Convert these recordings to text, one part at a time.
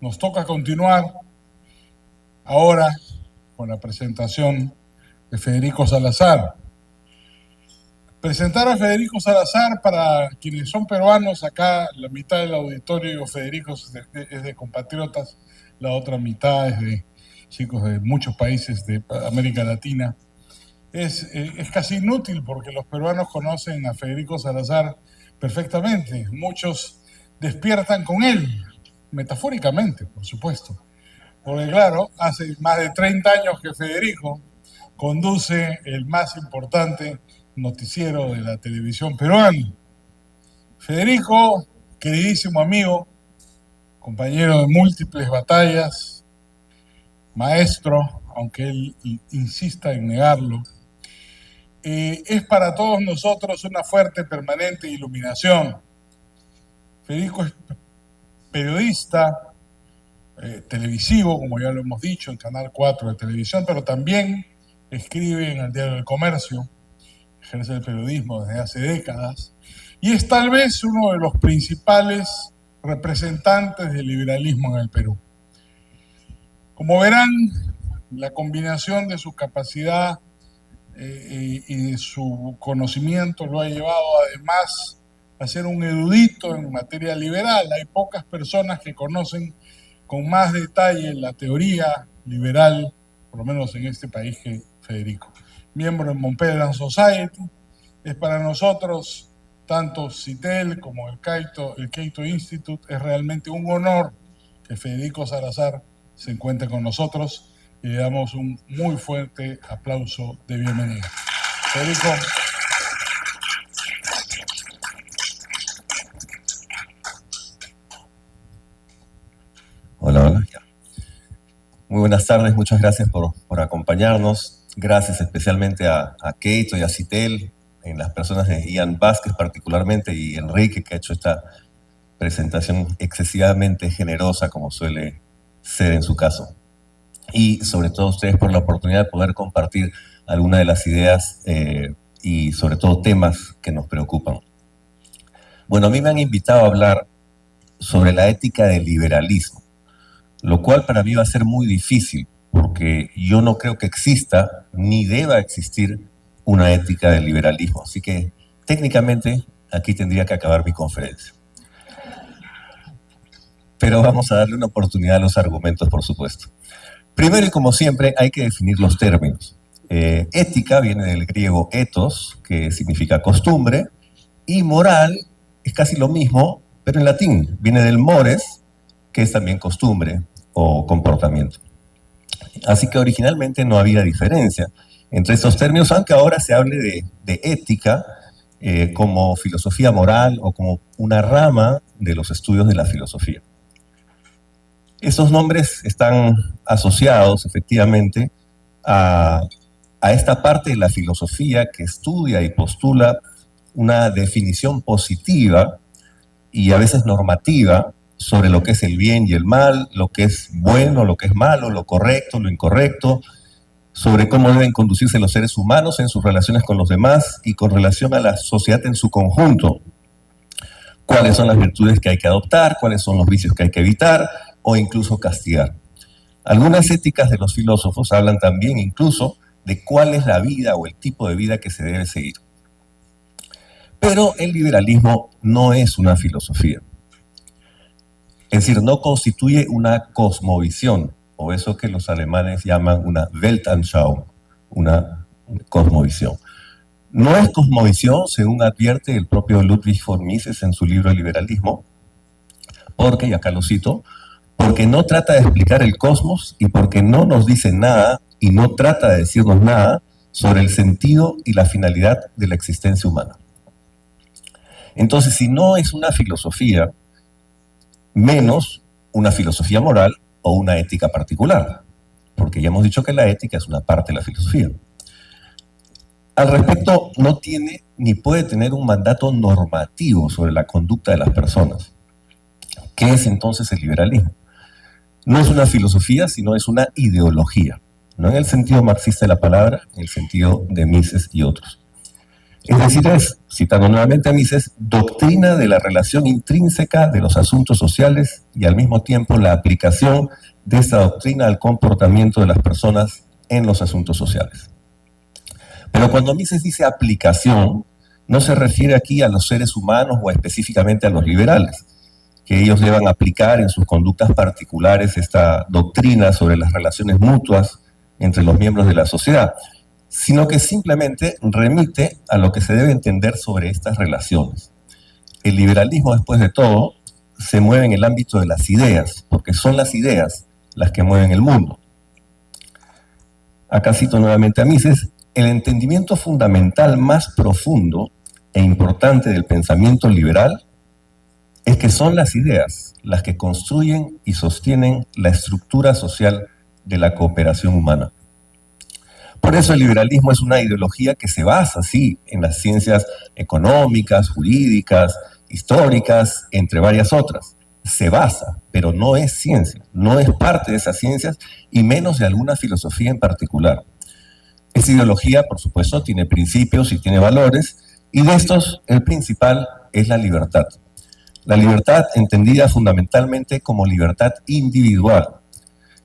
nos toca continuar ahora con la presentación de Federico Salazar. Presentar a Federico Salazar, para quienes son peruanos, acá la mitad del auditorio Federico es de compatriotas, la otra mitad es de chicos de muchos países de América Latina. Es casi inútil porque los peruanos conocen a Federico Salazar perfectamente. Muchos despiertan con él, metafóricamente, por supuesto. Porque claro, hace más de 30 años que Federico conduce el más importante noticiero de la televisión peruana. Federico, queridísimo amigo, compañero de múltiples batallas, maestro, aunque él insista en negarlo, es para todos nosotros una fuerte, permanente iluminación. Federico es periodista, televisivo, como ya lo hemos dicho, en Canal 4 de televisión, pero también escribe en el Diario del Comercio, ejerce el periodismo desde hace décadas, y es tal vez uno de los principales representantes del liberalismo en el Perú. Como verán, la combinación de su capacidad y de su conocimiento lo ha llevado además a ser un erudito en materia liberal. Hay pocas personas que conocen con más detalle la teoría liberal, por lo menos en este país, que Federico. Miembro de Mont Pelerin Society, es para nosotros, tanto CITEL como el Cato Institute, es realmente un honor que Federico Salazar se encuentre con nosotros y le damos un muy fuerte aplauso de bienvenida. Federico. Hola. Muy buenas tardes, muchas gracias por acompañarnos. Gracias especialmente a Cato y a CITEL, en las personas de Ian Vázquez particularmente y Enrique, que ha hecho esta presentación excesivamente generosa, como suele ser en su caso. Y sobre todo a ustedes por la oportunidad de poder compartir algunas de las ideas y sobre todo temas que nos preocupan. Bueno, a mí me han invitado a hablar sobre la ética del liberalismo, lo cual para mí va a ser muy difícil, porque yo no creo que exista ni deba existir una ética del liberalismo. Así que técnicamente aquí tendría que acabar mi conferencia. Pero vamos a darle una oportunidad a los argumentos, por supuesto. Primero y como siempre hay que definir los términos. Ética viene del griego ethos, que significa costumbre, y moral es casi lo mismo, pero en latín viene del mores, que es también costumbre o comportamiento. Así que originalmente no había diferencia entre estos términos, aunque ahora se hable de ética como filosofía moral o como una rama de los estudios de la filosofía. Estos nombres están asociados efectivamente a esta parte de la filosofía que estudia y postula una definición positiva y a veces normativa sobre lo que es el bien y el mal, lo que es bueno, lo que es malo, lo correcto, lo incorrecto, sobre cómo deben conducirse los seres humanos en sus relaciones con los demás y con relación a la sociedad en su conjunto. Cuáles son las virtudes que hay que adoptar, cuáles son los vicios que hay que evitar o incluso castigar. Algunas éticas de los filósofos hablan también incluso de cuál es la vida o el tipo de vida que se debe seguir. Pero el liberalismo no es una filosofía. Es decir, no constituye una cosmovisión, o eso que los alemanes llaman una Weltanschauung, una cosmovisión. No es cosmovisión, según advierte el propio Ludwig von Mises en su libro El liberalismo, porque, y acá lo cito, porque no trata de explicar el cosmos y porque no nos dice nada y no trata de decirnos nada sobre el sentido y la finalidad de la existencia humana. Entonces, si no es una filosofía, menos una filosofía moral o una ética particular, porque ya hemos dicho que la ética es una parte de la filosofía. Al respecto, no tiene ni puede tener un mandato normativo sobre la conducta de las personas. ¿Qué es entonces el liberalismo? No es una filosofía, sino es una ideología, no en el sentido marxista de la palabra, en el sentido de Mises y otros. Es decir, es, citando nuevamente a Mises, doctrina de la relación intrínseca de los asuntos sociales y al mismo tiempo la aplicación de esta doctrina al comportamiento de las personas en los asuntos sociales. Pero cuando Mises dice aplicación, no se refiere aquí a los seres humanos o específicamente a los liberales, que ellos deban aplicar en sus conductas particulares esta doctrina sobre las relaciones mutuas entre los miembros de la sociedad, sino que simplemente remite a lo que se debe entender sobre estas relaciones. El liberalismo, después de todo, se mueve en el ámbito de las ideas, porque son las ideas las que mueven el mundo. Acá cito nuevamente a Mises: el entendimiento fundamental más profundo e importante del pensamiento liberal es que son las ideas las que construyen y sostienen la estructura social de la cooperación humana. Por eso el liberalismo es una ideología que se basa, sí, en las ciencias económicas, jurídicas, históricas, entre varias otras. Se basa, pero no es ciencia, no es parte de esas ciencias y menos de alguna filosofía en particular. Esta ideología, por supuesto, tiene principios y tiene valores, y de estos el principal es la libertad. La libertad entendida fundamentalmente como libertad individual,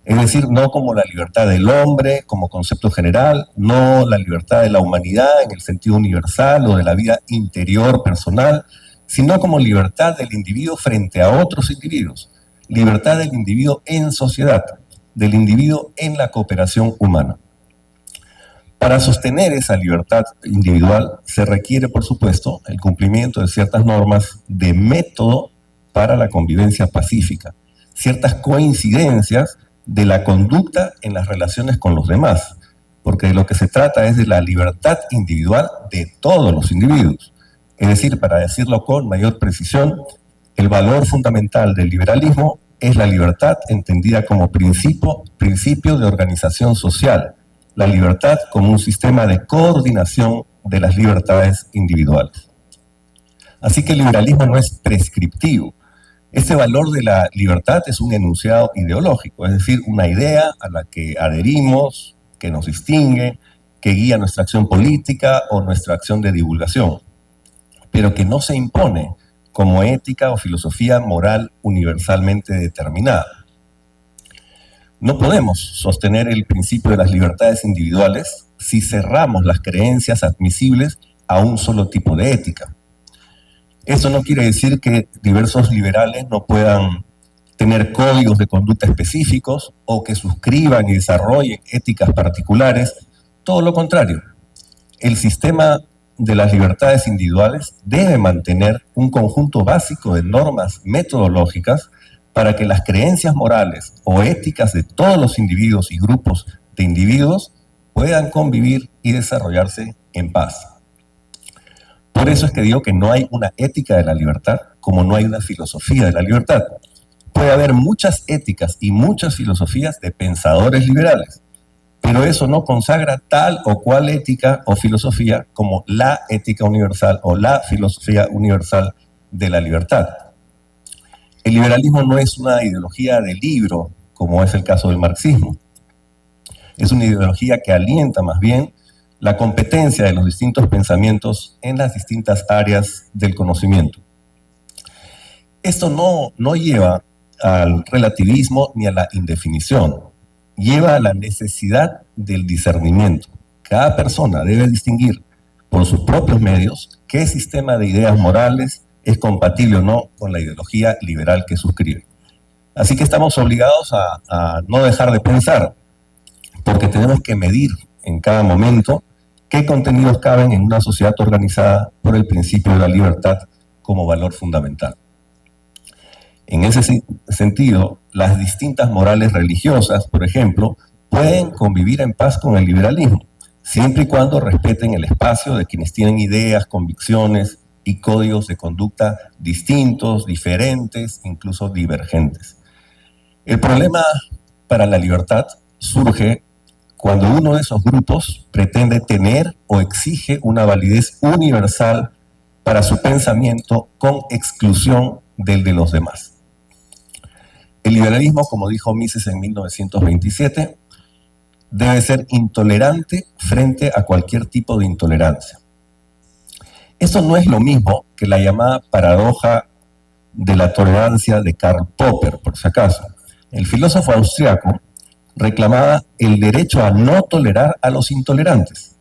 es decir, no como la libertad del hombre como concepto general, no la libertad de la humanidad en el sentido universal o de la vida interior personal, sino como libertad del individuo frente a otros individuos, libertad del individuo en sociedad, del individuo en la cooperación humana. Para sostener esa libertad individual se requiere, por supuesto, el cumplimiento de ciertas normas de método para la convivencia pacífica, ciertas coincidencias de la conducta en las relaciones con los demás, porque de lo que se trata es de la libertad individual de todos los individuos. Es decir, para decirlo con mayor precisión, el valor fundamental del liberalismo es la libertad entendida como principio de organización social, la libertad como un sistema de coordinación de las libertades individuales. Así que el liberalismo no es prescriptivo. Este valor de la libertad es un enunciado ideológico, es decir, una idea a la que adherimos, que nos distingue, que guía nuestra acción política o nuestra acción de divulgación, pero que no se impone como ética o filosofía moral universalmente determinada. No podemos sostener el principio de las libertades individuales si cerramos las creencias admisibles a un solo tipo de ética. Esto no quiere decir que diversos liberales no puedan tener códigos de conducta específicos o que suscriban y desarrollen éticas particulares. Todo lo contrario. El sistema de las libertades individuales debe mantener un conjunto básico de normas metodológicas para que las creencias morales o éticas de todos los individuos y grupos de individuos puedan convivir y desarrollarse en paz. Por eso es que digo que no hay una ética de la libertad como no hay una filosofía de la libertad. Puede haber muchas éticas y muchas filosofías de pensadores liberales, pero eso no consagra tal o cual ética o filosofía como la ética universal o la filosofía universal de la libertad. El liberalismo no es una ideología de libro, como es el caso del marxismo. Es una ideología que alienta más bien la competencia de los distintos pensamientos en las distintas áreas del conocimiento. Esto no lleva al relativismo ni a la indefinición, lleva a la necesidad del discernimiento. Cada persona debe distinguir por sus propios medios qué sistema de ideas morales es compatible o no con la ideología liberal que suscribe. Así que estamos obligados a no dejar de pensar, porque tenemos que medir en cada momento qué contenidos caben en una sociedad organizada por el principio de la libertad como valor fundamental. En ese sentido, las distintas morales religiosas, por ejemplo, pueden convivir en paz con el liberalismo, siempre y cuando respeten el espacio de quienes tienen ideas, convicciones y códigos de conducta distintos, diferentes, incluso divergentes. El problema para la libertad surge cuando uno de esos grupos pretende tener o exige una validez universal para su pensamiento con exclusión del de los demás. El liberalismo, como dijo Mises en 1927, debe ser intolerante frente a cualquier tipo de intolerancia. Esto no es lo mismo que la llamada paradoja de la tolerancia de Karl Popper, por si acaso. El filósofo austriaco reclamaba el derecho a no tolerar a los intolerantes.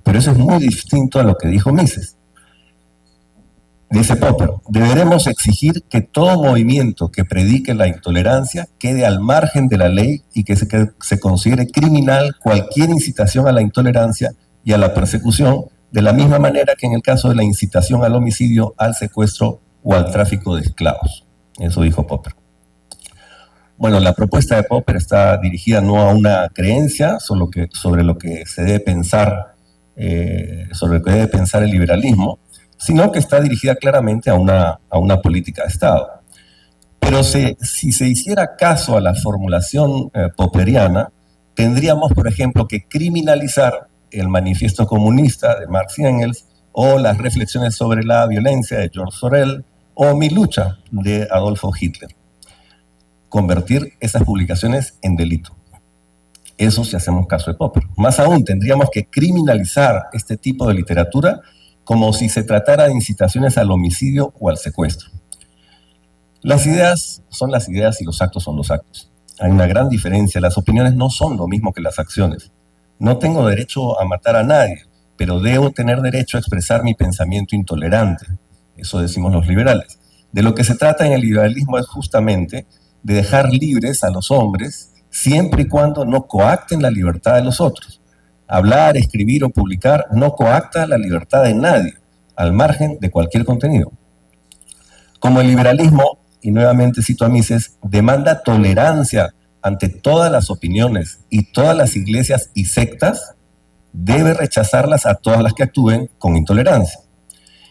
Pero eso es muy distinto a lo que dijo Mises. Dice Popper, deberemos exigir que todo movimiento que predique la intolerancia quede al margen de la ley y que se considere criminal cualquier incitación a la intolerancia y a la persecución, de la misma manera que en el caso de la incitación al homicidio, al secuestro o al tráfico de esclavos. Eso dijo Popper. Bueno, la propuesta de Popper está dirigida no a una creencia sobre lo que se debe pensar, sobre lo que debe pensar el liberalismo, sino que está dirigida claramente a una política de Estado. Pero si se hiciera caso a la formulación popperiana, tendríamos, por ejemplo, que criminalizar el Manifiesto Comunista de Marx y Engels, o las reflexiones sobre la violencia de George Sorel, o Mi lucha de Adolfo Hitler. Convertir esas publicaciones en delito. Eso si hacemos caso de Popper. Más aún, tendríamos que criminalizar este tipo de literatura como si se tratara de incitaciones al homicidio o al secuestro. Las ideas son las ideas y los actos son los actos. Hay una gran diferencia. Las opiniones no son lo mismo que las acciones. No tengo derecho a matar a nadie, pero debo tener derecho a expresar mi pensamiento intolerante. Eso decimos los liberales. De lo que se trata en el liberalismo es justamente de dejar libres a los hombres siempre y cuando no coacten la libertad de los otros. Hablar, escribir o publicar no coacta la libertad de nadie, al margen de cualquier contenido. Como el liberalismo, y nuevamente cito a Mises, demanda tolerancia ante todas las opiniones y todas las iglesias y sectas, debe rechazarlas a todas las que actúen con intolerancia.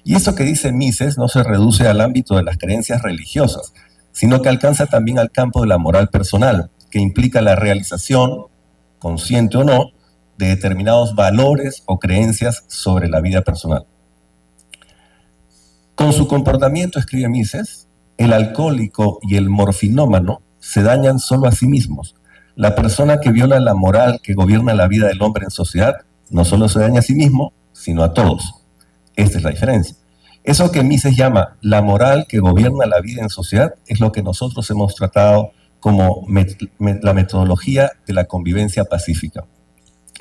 Y eso que dice Mises no se reduce al ámbito de las creencias religiosas, sino que alcanza también al campo de la moral personal, que implica la realización, consciente o no, de determinados valores o creencias sobre la vida personal. Con su comportamiento, escribe Mises, el alcohólico y el morfinómano se dañan solo a sí mismos. La persona que viola la moral que gobierna la vida del hombre en sociedad no solo se daña a sí mismo, sino a todos. Esta es la diferencia. Eso que Mises llama la moral que gobierna la vida en sociedad es lo que nosotros hemos tratado como la metodología de la convivencia pacífica.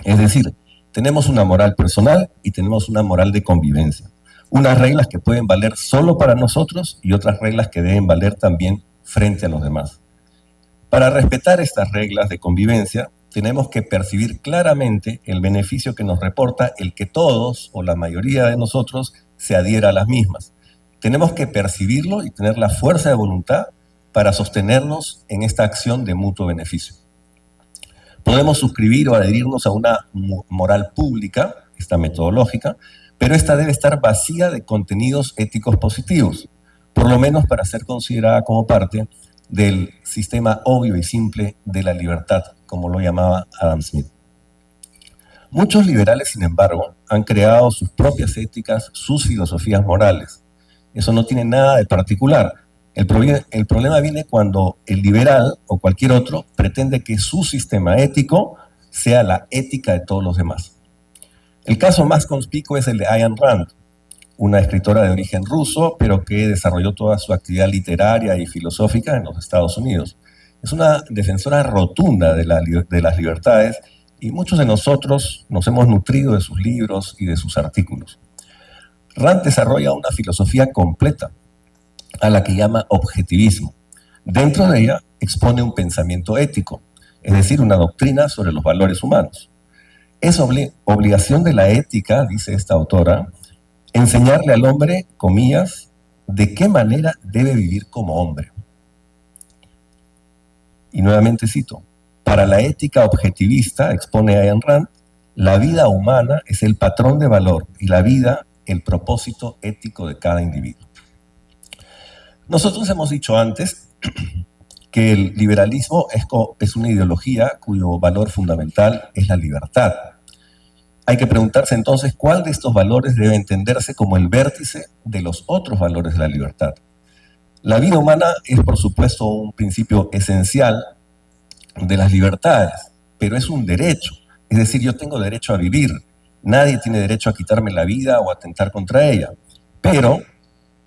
Es decir, tenemos una moral personal y tenemos una moral de convivencia. Unas reglas que pueden valer solo para nosotros y otras reglas que deben valer también frente a los demás. Para respetar estas reglas de convivencia, tenemos que percibir claramente el beneficio que nos reporta el que todos o la mayoría de nosotros se adhiera a las mismas. Tenemos que percibirlo y tener la fuerza de voluntad para sostenernos en esta acción de mutuo beneficio. Podemos suscribir o adherirnos a una moral pública, esta metodológica, pero esta debe estar vacía de contenidos éticos positivos, por lo menos para ser considerada como parte del sistema obvio y simple de la libertad, como lo llamaba Adam Smith. Muchos liberales, sin embargo, han creado sus propias éticas, sus filosofías morales. Eso no tiene nada de particular. El problema viene cuando el liberal o cualquier otro pretende que su sistema ético sea la ética de todos los demás. El caso más conspicuo es el de Ayn Rand, una escritora de origen ruso, pero que desarrolló toda su actividad literaria y filosófica en los Estados Unidos. Es una defensora rotunda de las libertades y muchos de nosotros nos hemos nutrido de sus libros y de sus artículos. Rand desarrolla una filosofía completa, a la que llama objetivismo. Dentro de ella expone un pensamiento ético, es decir, una doctrina sobre los valores humanos. Es obligación de la ética, dice esta autora, enseñarle al hombre, comillas, de qué manera debe vivir como hombre. Y nuevamente cito, para la ética objetivista, expone Ayn Rand, la vida humana es el patrón de valor y la vida el propósito ético de cada individuo. Nosotros hemos dicho antes que el liberalismo es una ideología cuyo valor fundamental es la libertad. Hay que preguntarse entonces cuál de estos valores debe entenderse como el vértice de los otros valores de la libertad. La vida humana es, por supuesto, un principio esencial de las libertades, pero es un derecho. Es decir, yo tengo derecho a vivir Nadie tiene derecho a quitarme la vida o a atentar contra ella. Pero,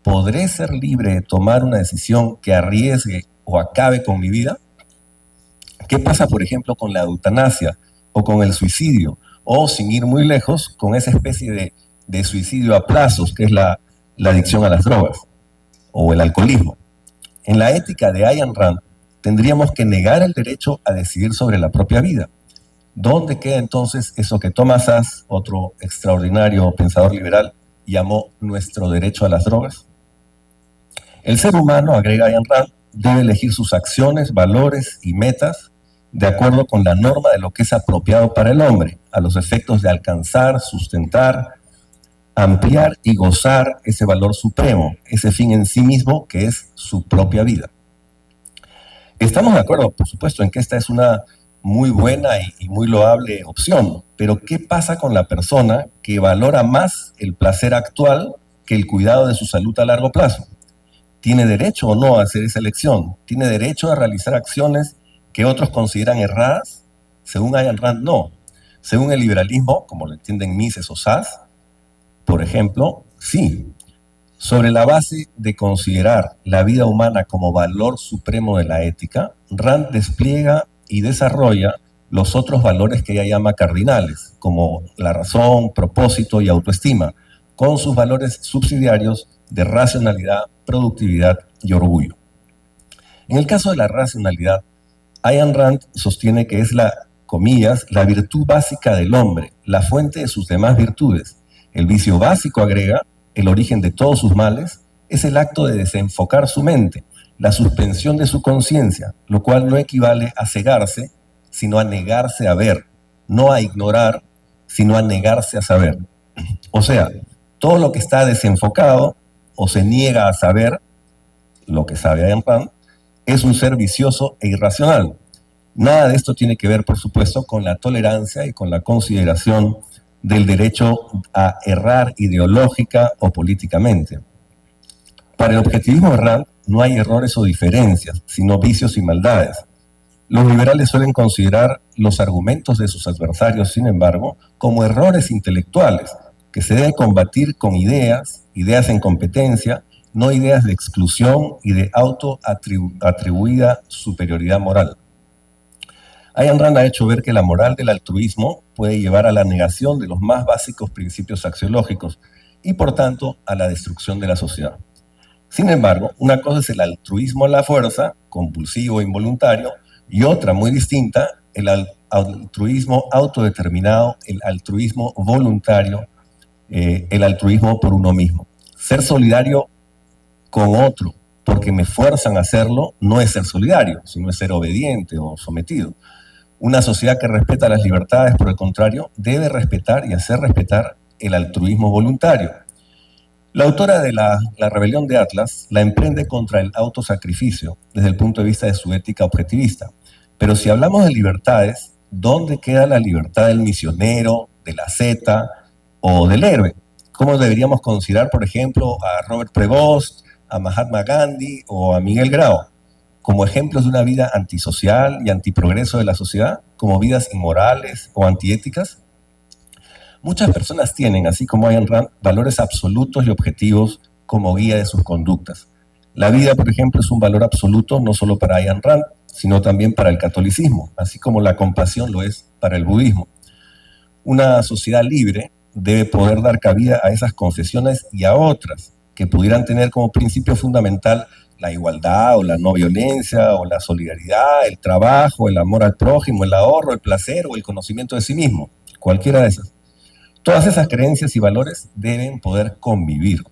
¿podré ser libre de tomar una decisión que arriesgue o acabe con mi vida? ¿Qué pasa, por ejemplo, con la eutanasia o con el suicidio? O, sin ir muy lejos, con esa especie de suicidio a plazos, que es la adicción a las drogas o el alcoholismo. En la ética de Ayn Rand, tendríamos que negar el derecho a decidir sobre la propia vida. ¿Dónde queda entonces eso que Thomas Szasz, otro extraordinario pensador liberal, llamó nuestro derecho a las drogas? El ser humano, agrega Ayn Rand, debe elegir sus acciones, valores y metas de acuerdo con la norma de lo que es apropiado para el hombre, a los efectos de alcanzar, sustentar, ampliar y gozar ese valor supremo, ese fin en sí mismo que es su propia vida. Estamos de acuerdo, por supuesto, en que esta es una muy buena y muy loable opción, pero ¿qué pasa con la persona que valora más el placer actual que el cuidado de su salud a largo plazo? ¿Tiene derecho o no a hacer esa elección? ¿Tiene derecho a realizar acciones que otros consideran erradas? Según Ayn Rand, no. Según el liberalismo, como lo entienden Mises o Szasz, por ejemplo, sí. Sobre la base de considerar la vida humana como valor supremo de la ética, Rand despliega y desarrolla los otros valores que ella llama cardinales, como la razón, propósito y autoestima, con sus valores subsidiarios de racionalidad, productividad y orgullo. En el caso de la racionalidad, Ayn Rand sostiene que es comillas, la virtud básica del hombre, la fuente de sus demás virtudes. El vicio básico, agrega, el origen de todos sus males, es el acto de desenfocar su mente, la suspensión de su conciencia, lo cual no equivale a cegarse, sino a negarse a ver, no a ignorar, sino a negarse a saber. O sea, todo lo que está desenfocado o se niega a saber, lo que sabe Ayn Rand, es un ser vicioso e irracional. Nada de esto tiene que ver, por supuesto, con la tolerancia y con la consideración del derecho a errar ideológica o políticamente. Para el objetivismo de Rand no hay errores o diferencias, sino vicios y maldades. Los liberales suelen considerar los argumentos de sus adversarios, sin embargo, como errores intelectuales, que se deben combatir con ideas en competencia, no ideas de exclusión y de autoatribuida superioridad moral. Ayn Rand ha hecho ver que la moral del altruismo puede llevar a la negación de los más básicos principios axiológicos y, por tanto, a la destrucción de la sociedad. Sin embargo, una cosa es el altruismo a la fuerza, compulsivo e involuntario, y otra muy distinta, el altruismo autodeterminado, el altruismo voluntario, el altruismo por uno mismo. Ser solidario con otro porque me fuerzan a hacerlo no es ser solidario, sino es ser obediente o sometido. Una sociedad que respeta las libertades, por el contrario, debe respetar y hacer respetar el altruismo voluntario. La autora de la Rebelión de Atlas la emprende contra el autosacrificio desde el punto de vista de su ética objetivista. Pero si hablamos de libertades, ¿dónde queda la libertad del misionero, del asceta o del héroe? ¿Cómo deberíamos considerar, por ejemplo, a Robert Prevost, a Mahatma Gandhi o a Miguel Grau como ejemplos de una vida antisocial y antiprogreso de la sociedad, como vidas inmorales o antiéticas? Muchas personas tienen, así como Ayn Rand, valores absolutos y objetivos como guía de sus conductas. La vida, por ejemplo, es un valor absoluto no solo para Ayn Rand, sino también para el catolicismo, así como la compasión lo es para el budismo. Una sociedad libre debe poder dar cabida a esas confesiones y a otras que pudieran tener como principio fundamental la igualdad o la no violencia o la solidaridad, el trabajo, el amor al prójimo, el ahorro, el placer o el conocimiento de sí mismo, cualquiera de esas. Todas esas creencias y valores deben poder convivir.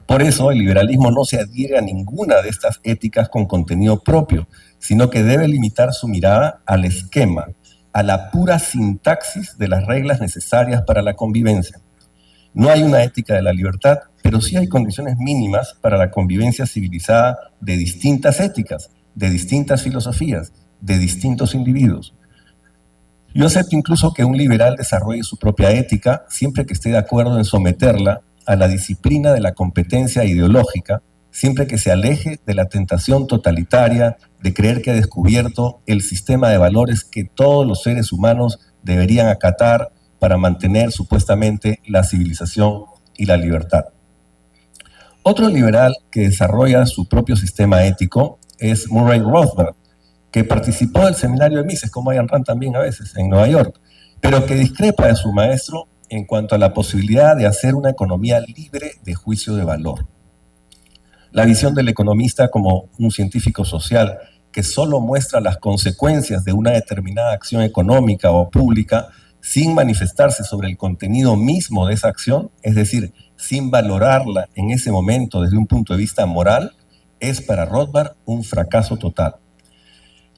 Por eso el liberalismo no se adhiere a ninguna de estas éticas con contenido propio, sino que debe limitar su mirada al esquema, a la pura sintaxis de las reglas necesarias para la convivencia. No hay una ética de la libertad, pero sí hay condiciones mínimas para la convivencia civilizada de distintas éticas, de distintas filosofías, de distintos individuos. Yo acepto incluso que un liberal desarrolle su propia ética siempre que esté de acuerdo en someterla a la disciplina de la competencia ideológica, siempre que se aleje de la tentación totalitaria de creer que ha descubierto el sistema de valores que todos los seres humanos deberían acatar para mantener supuestamente la civilización y la libertad. Otro liberal que desarrolla su propio sistema ético es Murray Rothbard, que participó del seminario de Mises, como Ayn Rand también a veces, en Nueva York, pero que discrepa de su maestro en cuanto a la posibilidad de hacer una economía libre de juicio de valor. La visión del economista como un científico social que solo muestra las consecuencias de una determinada acción económica o pública sin manifestarse sobre el contenido mismo de esa acción, es decir, sin valorarla en ese momento desde un punto de vista moral, es para Rothbard un fracaso total.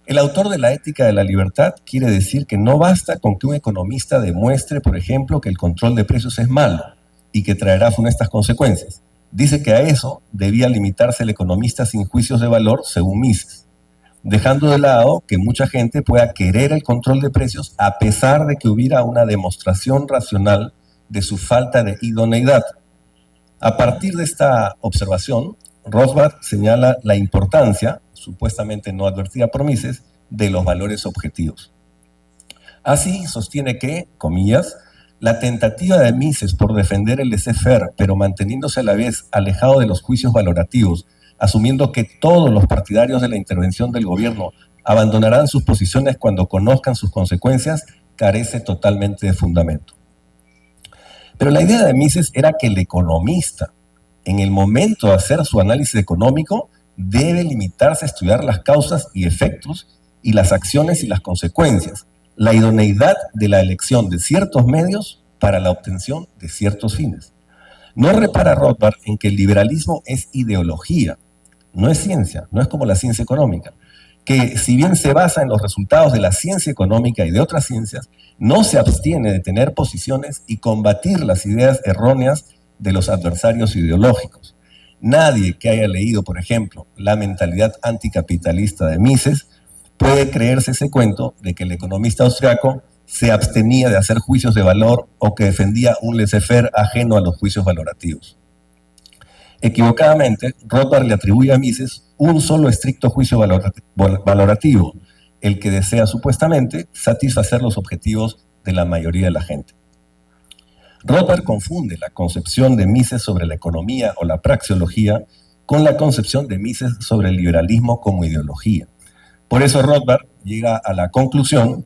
El autor de La ética de la libertad quiere decir que no basta con que un economista demuestre, por ejemplo, que el control de precios es malo y que traerá funestas consecuencias. Dice que a eso debía limitarse el economista sin juicios de valor, según Mises, dejando de lado que mucha gente pueda querer el control de precios a pesar de que hubiera una demostración racional de su falta de idoneidad. A partir de esta observación, Rothbard señala la importancia, supuestamente no advertida por Mises, de los valores objetivos. Así sostiene que, comillas, la tentativa de Mises por defender el laissez-faire, pero manteniéndose a la vez alejado de los juicios valorativos, asumiendo que todos los partidarios de la intervención del gobierno abandonarán sus posiciones cuando conozcan sus consecuencias, carece totalmente de fundamento. Pero la idea de Mises era que el economista, en el momento de hacer su análisis económico, debe limitarse a estudiar las causas y efectos y las acciones y las consecuencias, la idoneidad de la elección de ciertos medios para la obtención de ciertos fines. No repara Rothbard en que el liberalismo es ideología, no es ciencia, no es como la ciencia económica, que si bien se basa en los resultados de la ciencia económica y de otras ciencias, no se abstiene de tener posiciones y combatir las ideas erróneas de los adversarios ideológicos. Nadie que haya leído, por ejemplo, La mentalidad anticapitalista de Mises puede creerse ese cuento de que el economista austriaco se abstenía de hacer juicios de valor o que defendía un laissez-faire ajeno a los juicios valorativos. Equivocadamente, Rothbard le atribuye a Mises un solo estricto juicio valorativo, el que desea supuestamente satisfacer los objetivos de la mayoría de la gente. Rothbard confunde la concepción de Mises sobre la economía o la praxeología con la concepción de Mises sobre el liberalismo como ideología. Por eso Rothbard llega a la conclusión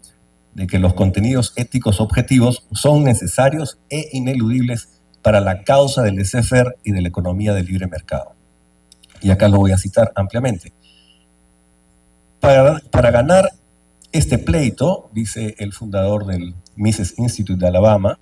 de que los contenidos éticos objetivos son necesarios e ineludibles para la causa del laissez-faire y de la economía del libre mercado. Y acá lo voy a citar ampliamente. Para ganar este pleito, dice el fundador del Mises Institute de Alabama,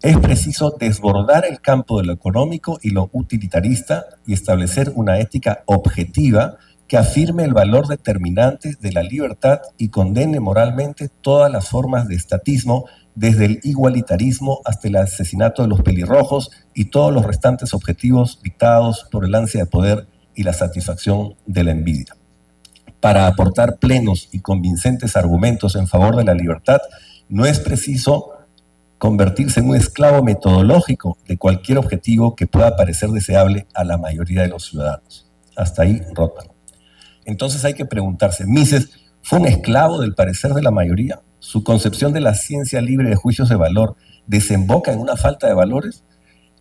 es preciso desbordar el campo de lo económico y lo utilitarista y establecer una ética objetiva que afirme el valor determinante de la libertad y condene moralmente todas las formas de estatismo, desde el igualitarismo hasta el asesinato de los pelirrojos y todos los restantes objetivos dictados por el ansia de poder y la satisfacción de la envidia. Para aportar plenos y convincentes argumentos en favor de la libertad, no es preciso convertirse en un esclavo metodológico de cualquier objetivo que pueda parecer deseable a la mayoría de los ciudadanos. Hasta ahí Rothbard. Entonces hay que preguntarse, ¿Mises fue un esclavo del parecer de la mayoría? ¿Su concepción de la ciencia libre de juicios de valor desemboca en una falta de valores?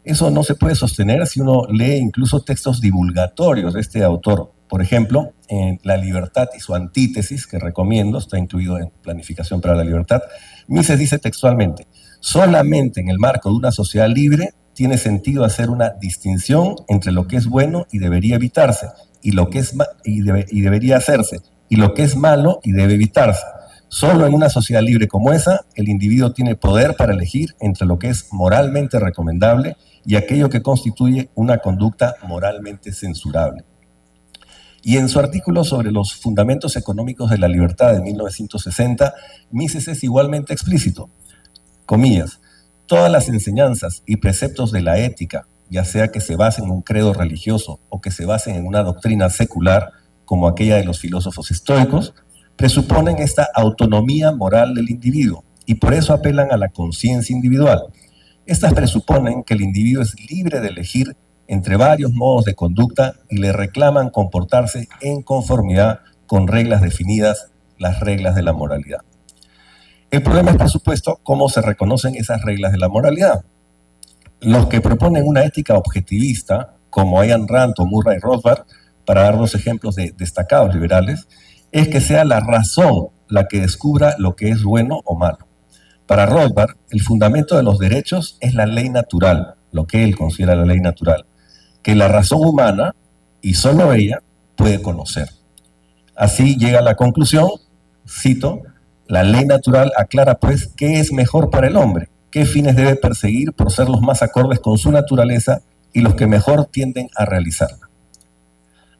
Eso no se puede sostener si uno lee incluso textos divulgatorios de este autor. Por ejemplo, en La libertad y su antítesis, que recomiendo, está incluido en Planificación para la Libertad, Mises dice textualmente: solamente en el marco de una sociedad libre tiene sentido hacer una distinción entre lo que es bueno y debería evitarse, y lo que es debería hacerse, y lo que es malo y debe evitarse. Solo en una sociedad libre como esa, el individuo tiene poder para elegir entre lo que es moralmente recomendable y aquello que constituye una conducta moralmente censurable. Y en su artículo sobre los fundamentos económicos de la libertad de 1960, Mises es igualmente explícito. Comillas, todas las enseñanzas y preceptos de la ética, ya sea que se basen en un credo religioso o que se basen en una doctrina secular, como aquella de los filósofos estoicos, presuponen esta autonomía moral del individuo y por eso apelan a la conciencia individual. Estas presuponen que el individuo es libre de elegir entre varios modos de conducta y le reclaman comportarse en conformidad con reglas definidas, las reglas de la moralidad. El problema es, por supuesto, cómo se reconocen esas reglas de la moralidad. Los que proponen una ética objetivista, como Ayn Rand o Murray Rothbard, para dar dos ejemplos de destacados liberales, es que sea la razón la que descubra lo que es bueno o malo. Para Rothbard, el fundamento de los derechos es la ley natural, lo que él considera la ley natural, que la razón humana, y solo ella, puede conocer. Así llega a la conclusión, cito, la ley natural aclara pues qué es mejor para el hombre, qué fines debe perseguir por ser los más acordes con su naturaleza y los que mejor tienden a realizarla.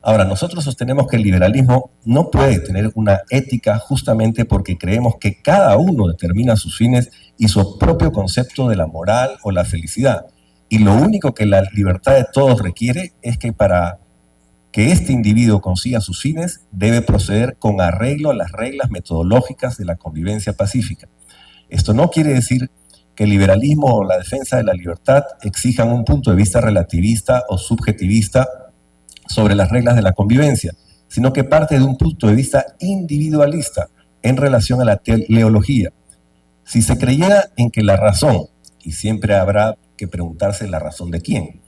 Ahora, nosotros sostenemos que el liberalismo no puede tener una ética justamente porque creemos que cada uno determina sus fines y su propio concepto de la moral o la felicidad. Y lo único que la libertad de todos requiere es que para que este individuo consiga sus fines debe proceder con arreglo a las reglas metodológicas de la convivencia pacífica. Esto no quiere decir que el liberalismo o la defensa de la libertad exijan un punto de vista relativista o subjetivista sobre las reglas de la convivencia, sino que parte de un punto de vista individualista en relación a la teleología. Si se creyera en que la razón, y siempre habrá que preguntarse la razón de quién,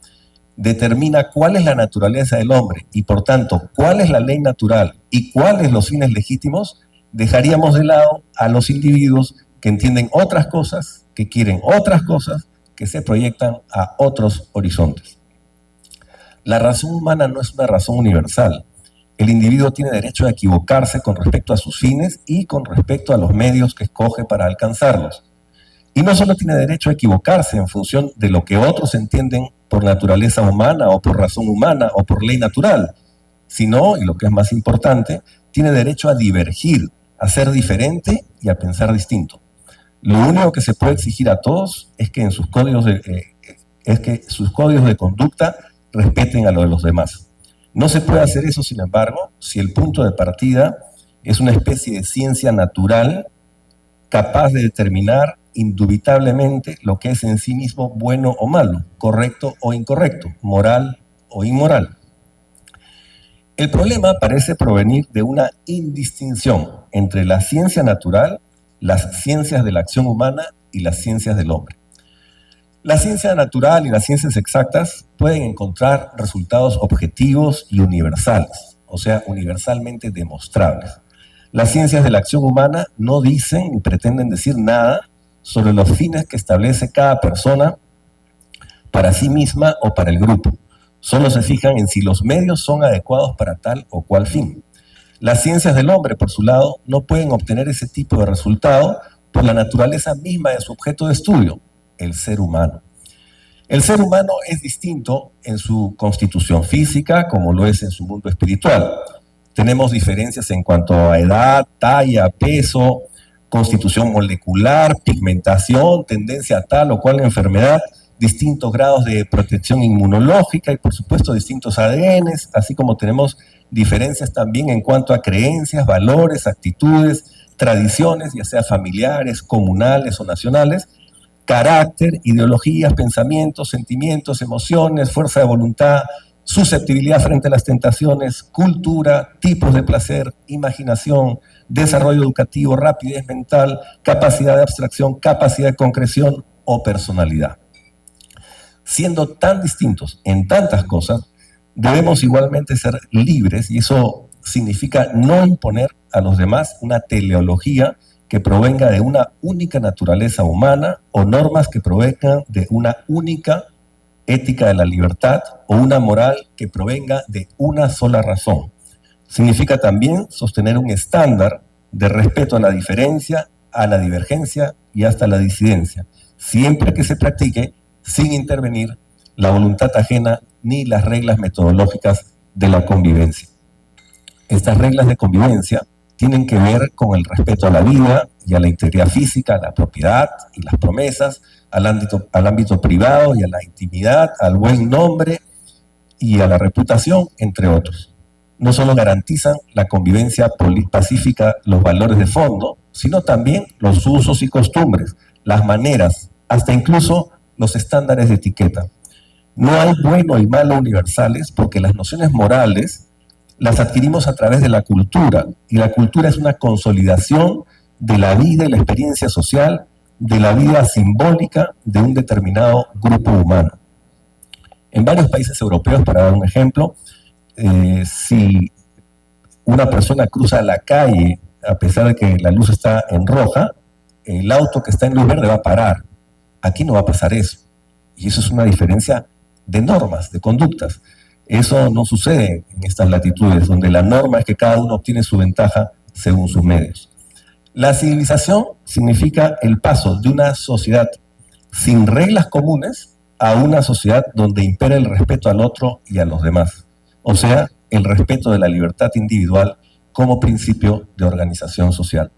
determina cuál es la naturaleza del hombre y por tanto cuál es la ley natural y cuáles los fines legítimos, dejaríamos de lado a los individuos que entienden otras cosas, que quieren otras cosas, que se proyectan a otros horizontes. La razón humana no es una razón universal. El individuo tiene derecho a equivocarse con respecto a sus fines y con respecto a los medios que escoge para alcanzarlos. Y no solo tiene derecho a equivocarse en función de lo que otros entienden por naturaleza humana o por razón humana o por ley natural, sino, y lo que es más importante, tiene derecho a divergir, a ser diferente y a pensar distinto. Lo único que se puede exigir a todos es que sus códigos de conducta respeten a lo de los demás. No se puede hacer eso, sin embargo, si el punto de partida es una especie de ciencia natural capaz de determinar indubitablemente lo que es en sí mismo bueno o malo, correcto o incorrecto, moral o inmoral. El problema parece provenir de una indistinción entre la ciencia natural, las ciencias de la acción humana y las ciencias del hombre. La ciencia natural y las ciencias exactas pueden encontrar resultados objetivos y universales, o sea, universalmente demostrables. Las ciencias de la acción humana no dicen ni pretenden decir nada sobre los fines que establece cada persona para sí misma o para el grupo. Solo se fijan en si los medios son adecuados para tal o cual fin. Las ciencias del hombre, por su lado, no pueden obtener ese tipo de resultado por la naturaleza misma de su objeto de estudio, el ser humano. El ser humano es distinto en su constitución física como lo es en su mundo espiritual. Tenemos diferencias en cuanto a edad, talla, peso, constitución molecular, pigmentación, tendencia a tal o cual enfermedad, distintos grados de protección inmunológica y por supuesto distintos ADNs, así como tenemos diferencias también en cuanto a creencias, valores, actitudes, tradiciones, ya sea familiares, comunales o nacionales, carácter, ideologías, pensamientos, sentimientos, emociones, fuerza de voluntad, susceptibilidad frente a las tentaciones, cultura, tipos de placer, imaginación, desarrollo educativo, rapidez mental, capacidad de abstracción, capacidad de concreción o personalidad. Siendo tan distintos en tantas cosas, debemos igualmente ser libres y eso significa no imponer a los demás una teleología que provenga de una única naturaleza humana o normas que provengan de una única ética de la libertad o una moral que provenga de una sola razón. Significa también sostener un estándar de respeto a la diferencia, a la divergencia y hasta la disidencia, siempre que se practique sin intervenir la voluntad ajena ni las reglas metodológicas de la convivencia. Estas reglas de convivencia tienen que ver con el respeto a la vida y a la integridad física, a la propiedad y las promesas, al ámbito privado y a la intimidad, al buen nombre y a la reputación, entre otros. No solo garantizan la convivencia pacífica, los valores de fondo, sino también los usos y costumbres, las maneras, hasta incluso los estándares de etiqueta. No hay bueno y malo universales porque las nociones morales las adquirimos a través de la cultura y la cultura es una consolidación de la vida y la experiencia social, de la vida simbólica de un determinado grupo humano. En varios países europeos, para dar un ejemplo, si una persona cruza la calle a pesar de que la luz está en roja, el auto que está en luz verde va a parar. Aquí no va a pasar eso. Y eso es una diferencia de normas, de conductas. Eso no sucede en estas latitudes, donde la norma es que cada uno obtiene su ventaja según sus medios. La civilización significa el paso de una sociedad sin reglas comunes a una sociedad donde impera el respeto al otro y a los demás. O sea, el respeto de la libertad individual como principio de organización social.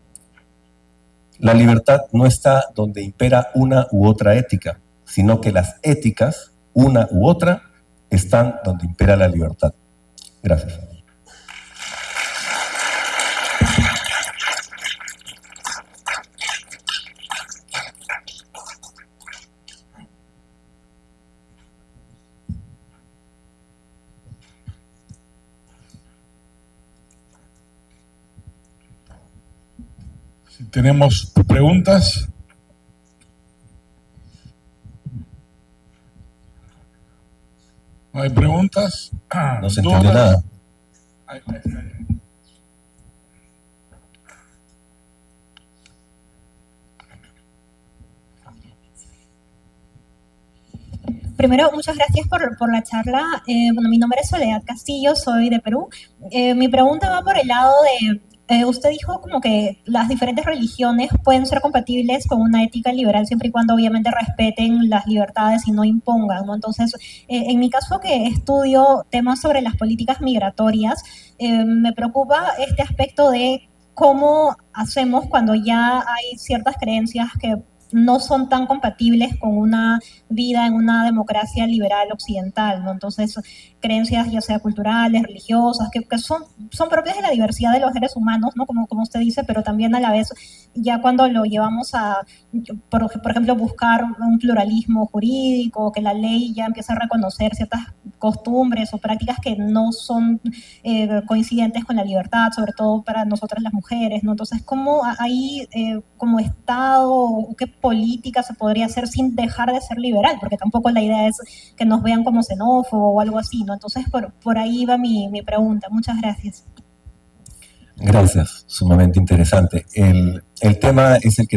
La libertad no está donde impera una u otra ética, sino que las éticas, una u otra, están donde impera la libertad. Gracias. Si tenemos preguntas. ¿No hay preguntas? No se entiende nada. Primero, muchas gracias por la charla. Bueno, mi nombre es Soledad Castillo, soy de Perú. Mi pregunta va por el lado de, usted dijo como que las diferentes religiones pueden ser compatibles con una ética liberal siempre y cuando obviamente respeten las libertades y no impongan, ¿no? Entonces, en mi caso que estudio temas sobre las políticas migratorias, me preocupa este aspecto de cómo hacemos cuando ya hay ciertas creencias que no son tan compatibles con una vida en una democracia liberal occidental, ¿no? Entonces, creencias ya sea culturales, religiosas, que son propias de la diversidad de los seres humanos, ¿no? Como usted dice, pero también a la vez, ya cuando lo llevamos a, por ejemplo, buscar un pluralismo jurídico, que la ley ya empieza a reconocer ciertas costumbres o prácticas que no son coincidentes con la libertad, sobre todo para nosotras las mujeres, ¿no? Entonces, ¿cómo ahí, como Estado, o qué política se podría hacer sin dejar de ser liberal? Porque tampoco la idea es que nos vean como xenófobo o algo así, ¿no? Entonces, por ahí va mi pregunta. Muchas gracias. Gracias, sumamente interesante. El tema es el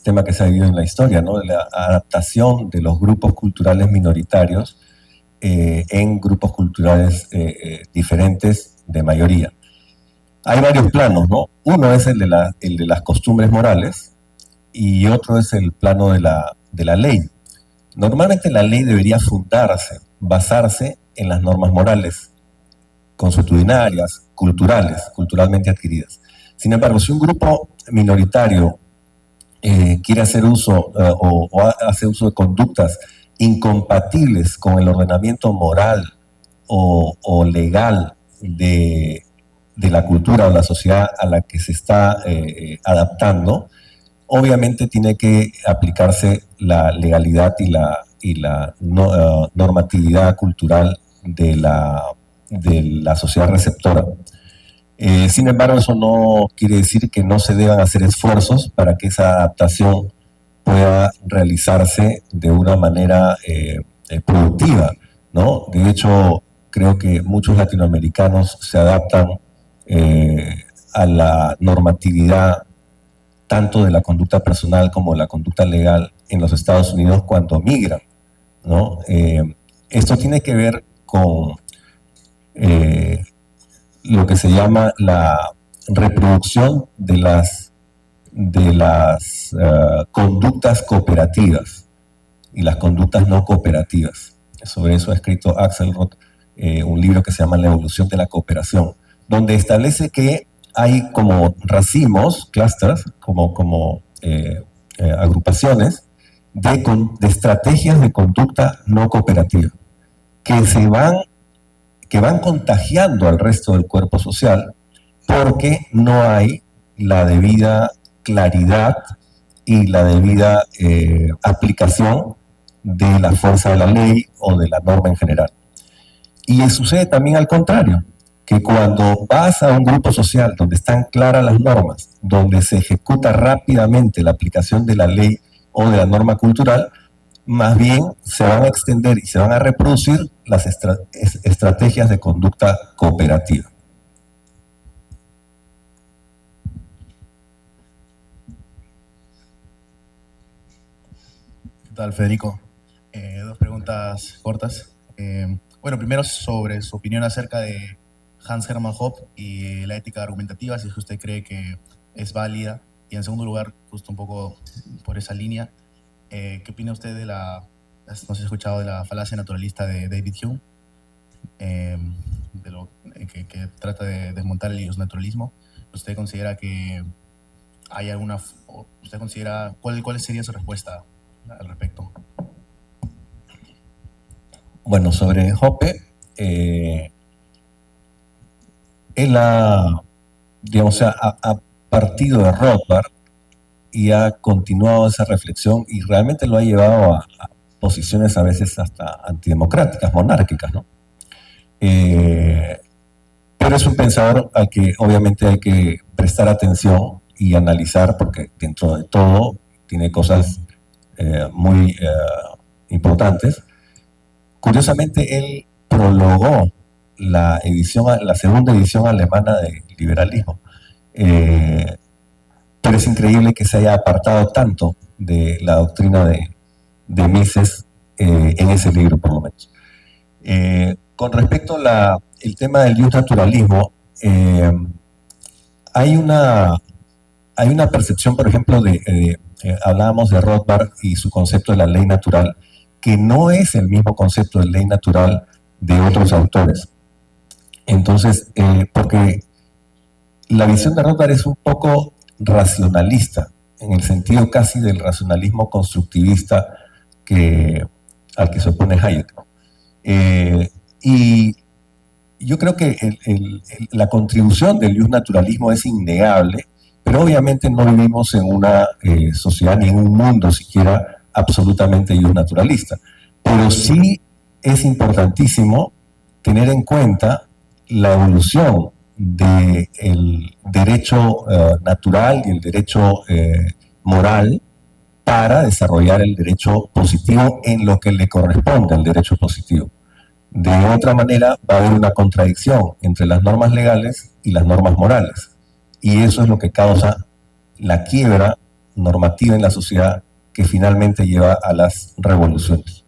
tema que se ha vivido en la historia, ¿no? La adaptación de los grupos culturales minoritarios en grupos culturales diferentes de mayoría. Hay varios planos, ¿no? Uno es el de las costumbres morales y otro es el plano de la ley. Normalmente la ley debería basarse en las normas morales, consuetudinarias, culturalmente adquiridas. Sin embargo, si un grupo minoritario quiere hacer uso o hace uso de conductas incompatibles con el ordenamiento moral o legal de la cultura o la sociedad a la que se está adaptando, obviamente tiene que aplicarse la legalidad y la normatividad cultural de la sociedad receptora. Sin embargo, eso no quiere decir que no se deban hacer esfuerzos para que esa adaptación pueda realizarse de una manera productiva, ¿no? De hecho, creo que muchos latinoamericanos se adaptan a la normatividad tanto de la conducta personal como de la conducta legal en los Estados Unidos cuando migran, ¿no? Esto tiene que ver con lo que se llama la reproducción de las conductas cooperativas y las conductas no cooperativas. Sobre eso ha escrito Axelrod un libro que se llama La evolución de la cooperación, donde establece que hay como racimos, clusters, como agrupaciones de estrategias de conducta no cooperativa que van contagiando al resto del cuerpo social porque no hay la debida claridad y la debida aplicación de la fuerza de la ley o de la norma en general. Y sucede también al contrario. que cuando vas a un grupo social donde están claras las normas, donde se ejecuta rápidamente la aplicación de la ley o de la norma cultural, más bien se van a extender y se van a reproducir las estrategias de conducta cooperativa. ¿Qué tal, Federico? Dos preguntas cortas. Bueno, primero sobre su opinión acerca de Hans Hermann Hoppe y la ética argumentativa, si es que usted cree que es válida. Y en segundo lugar, justo un poco por esa línea, ¿qué opina usted de no sé si ha escuchado de la falacia naturalista de David Hume? Que trata de desmontar el naturalismo. ¿Usted considera que hay alguna... ¿Usted considera... ¿Cuál sería su respuesta al respecto? Bueno, sobre Hoppe, él ha partido de Rothbard y ha continuado esa reflexión y realmente lo ha llevado a posiciones a veces hasta antidemocráticas, monárquicas, ¿no? Pero es un pensador al que obviamente hay que prestar atención y analizar, porque dentro de todo tiene cosas muy importantes. Curiosamente, él prologó la segunda edición alemana de liberalismo. Pero es increíble que se haya apartado tanto de la doctrina de Mises en ese libro, por lo menos. Con respecto al tema del naturalismo, hay una percepción, por ejemplo, hablábamos de Rothbard y su concepto de la ley natural, que no es el mismo concepto de ley natural de otros autores. Entonces, porque la visión de Rothbard es un poco racionalista, en el sentido casi del racionalismo constructivista al que se opone Hayek, ¿no? Y yo creo que la contribución del naturalismo es innegable, pero obviamente no vivimos en una sociedad ni en un mundo siquiera absolutamente naturalista. Pero sí es importantísimo tener en cuenta la evolución del derecho natural y el derecho moral para desarrollar el derecho positivo en lo que le corresponde al derecho positivo. De otra manera, va a haber una contradicción entre las normas legales y las normas morales. Y eso es lo que causa la quiebra normativa en la sociedad que finalmente lleva a las revoluciones.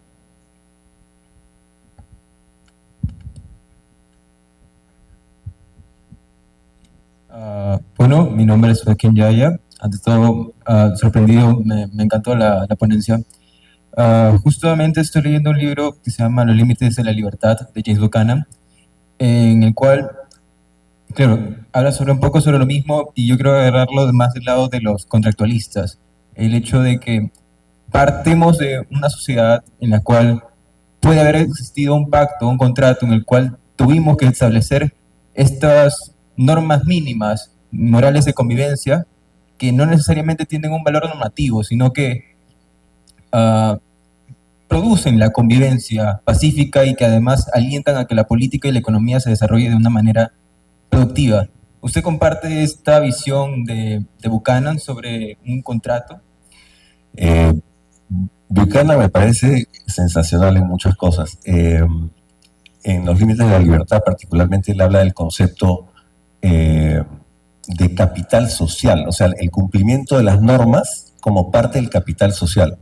Bueno, mi nombre es Joaquín Yaya. Ante todo, sorprendido, me encantó la ponencia. Justamente estoy leyendo un libro que se llama Los límites de la libertad, de James Buchanan, en el cual, claro, habla un poco sobre lo mismo, y yo creo agarrarlo más del lado de los contractualistas. El hecho de que partimos de una sociedad en la cual puede haber existido un pacto, un contrato en el cual tuvimos que establecer estas normas mínimas morales de convivencia que no necesariamente tienen un valor normativo, sino que producen la convivencia pacífica y que además alientan a que la política y la economía se desarrolle de una manera productiva. ¿Usted comparte esta visión de Buchanan sobre un contrato? Buchanan me parece sensacional en muchas cosas. En Los límites de la libertad, particularmente, él habla del concepto de capital social, o sea, el cumplimiento de las normas como parte del capital social.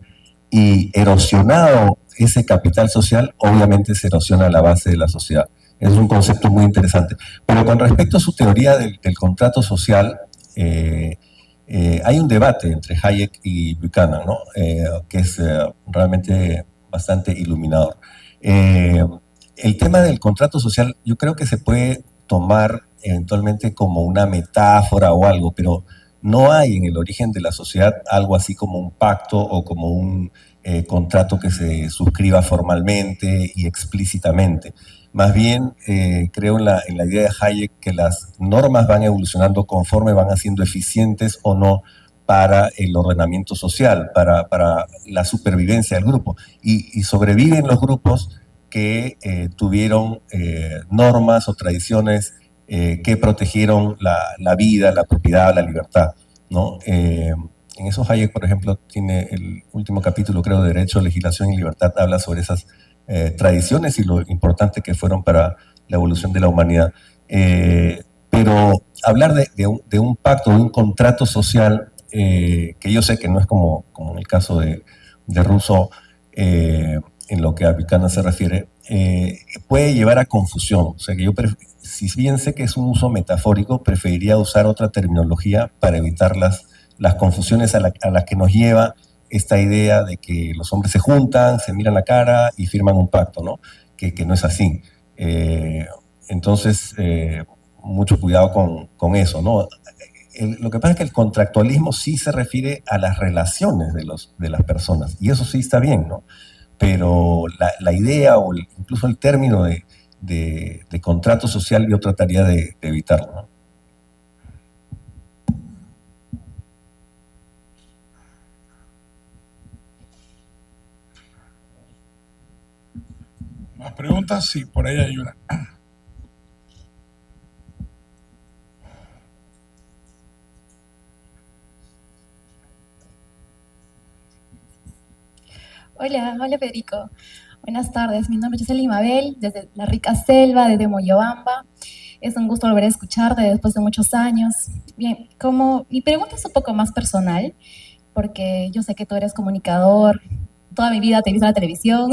Y erosionado ese capital social, obviamente se erosiona la base de la sociedad. Es un concepto muy interesante. Pero con respecto a su teoría del contrato social, hay un debate entre Hayek y Buchanan, ¿no? Que es realmente bastante iluminador. El tema del contrato social yo creo que se puede tomar eventualmente como una metáfora o algo, pero no hay en el origen de la sociedad algo así como un pacto o como un contrato que se suscriba formalmente y explícitamente. Más bien, creo en la idea de Hayek que las normas van evolucionando conforme van haciendo eficientes o no para el ordenamiento social, para la supervivencia del grupo. Y sobreviven los grupos que tuvieron normas o tradiciones que protegieron la vida, la propiedad, la libertad, ¿no? En eso Hayek, por ejemplo, tiene el último capítulo, creo, de Derecho, Legislación y Libertad, habla sobre esas tradiciones y lo importante que fueron para la evolución de la humanidad. Pero hablar de un pacto, de un contrato social, que yo sé que no es como en el caso de Rousseau, en lo que a Buchanan se refiere, puede llevar a confusión. O sea que si bien sé que es un uso metafórico, preferiría usar otra terminología para evitar las confusiones a las que nos lleva esta idea de que los hombres se juntan, se miran la cara y firman un pacto, ¿no? Que no es así. Entonces, mucho cuidado con eso, ¿no? Lo que pasa es que el contractualismo sí se refiere a las relaciones de las personas, y eso sí está bien, ¿no? Pero la idea o incluso el término de contrato social yo trataría de evitarlo, ¿no? ¿Más preguntas? Sí, por ahí hay una. Hola Federico. Buenas tardes, mi nombre es Jocelyn Mabel, desde la rica selva, desde Moyobamba. Es un gusto volver a escucharte después de muchos años. Bien, mi pregunta es un poco más personal, porque yo sé que tú eres comunicador, toda mi vida te he visto en la televisión,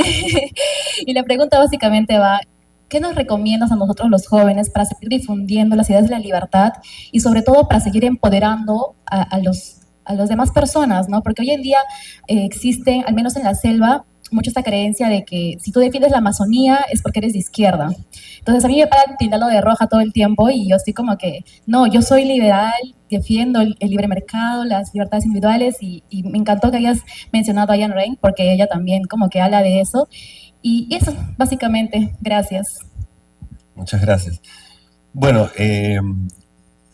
y la pregunta básicamente va, ¿qué nos recomiendas a nosotros los jóvenes para seguir difundiendo las ideas de la libertad y sobre todo para seguir empoderando a los demás personas, ¿no? Porque hoy en día existe, al menos en la selva, mucho esta creencia de que si tú defiendes la Amazonía es porque eres de izquierda. Entonces a mí me paran tildando de roja todo el tiempo y yo estoy como que, no, yo soy liberal, defiendo el libre mercado, las libertades individuales y me encantó que hayas mencionado a Ayn Rand porque ella también como que habla de eso. Y eso, básicamente, gracias. Muchas gracias. Bueno,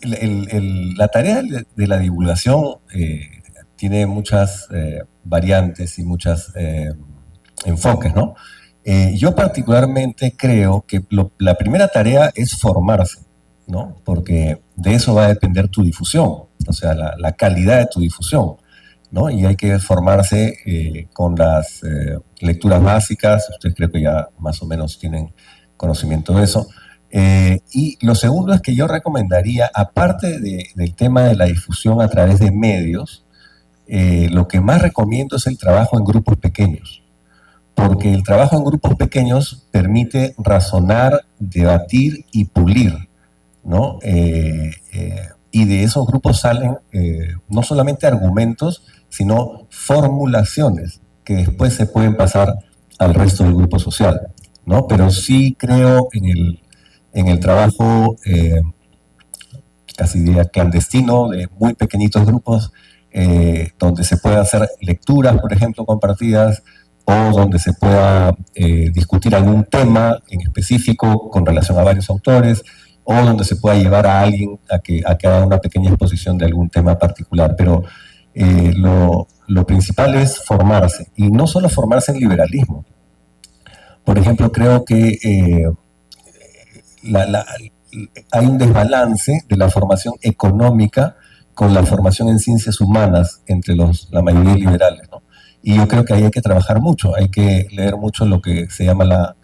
la tarea de la divulgación tiene muchas variantes y muchos enfoques, ¿no? Yo particularmente creo que la primera tarea es formarse, ¿no? Porque de eso va a depender tu difusión, o sea, la calidad de tu difusión, ¿no? Y hay que formarse con las lecturas básicas, ustedes creo que ya más o menos tienen conocimiento de eso. Y lo segundo es que yo recomendaría, aparte del tema de la difusión a través de medios, lo que más recomiendo es el trabajo en grupos pequeños, porque el trabajo en grupos pequeños permite razonar, debatir y pulir, ¿no? Y de esos grupos salen no solamente argumentos, sino formulaciones que después se pueden pasar al resto del grupo social, ¿no? Pero sí creo en el trabajo, casi diría clandestino, de muy pequeñitos grupos, donde se puede hacer lecturas, por ejemplo, compartidas, o donde se pueda discutir algún tema en específico con relación a varios autores, o donde se pueda llevar a alguien a que haga una pequeña exposición de algún tema particular. Pero lo principal es formarse, y no solo formarse en liberalismo. Por ejemplo, creo que hay un desbalance de la formación económica con la formación en ciencias humanas entre la mayoría liberales, ¿no? Y yo creo que ahí hay que trabajar mucho, hay que leer mucho lo que se llama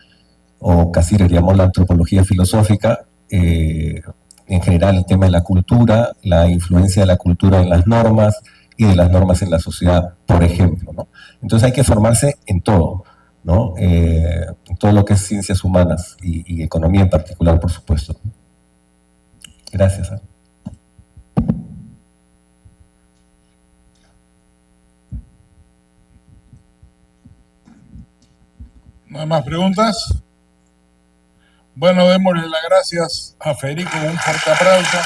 o Cassirer llamó la antropología filosófica, en general el tema de la cultura, la influencia de la cultura en las normas y de las normas en la sociedad, por ejemplo, ¿no? Entonces hay que formarse en todo, ¿no? En todo lo que es ciencias humanas y economía en particular, por supuesto. Gracias. ¿No hay más preguntas? Bueno, démosle las gracias a Federico, un fuerte aplauso.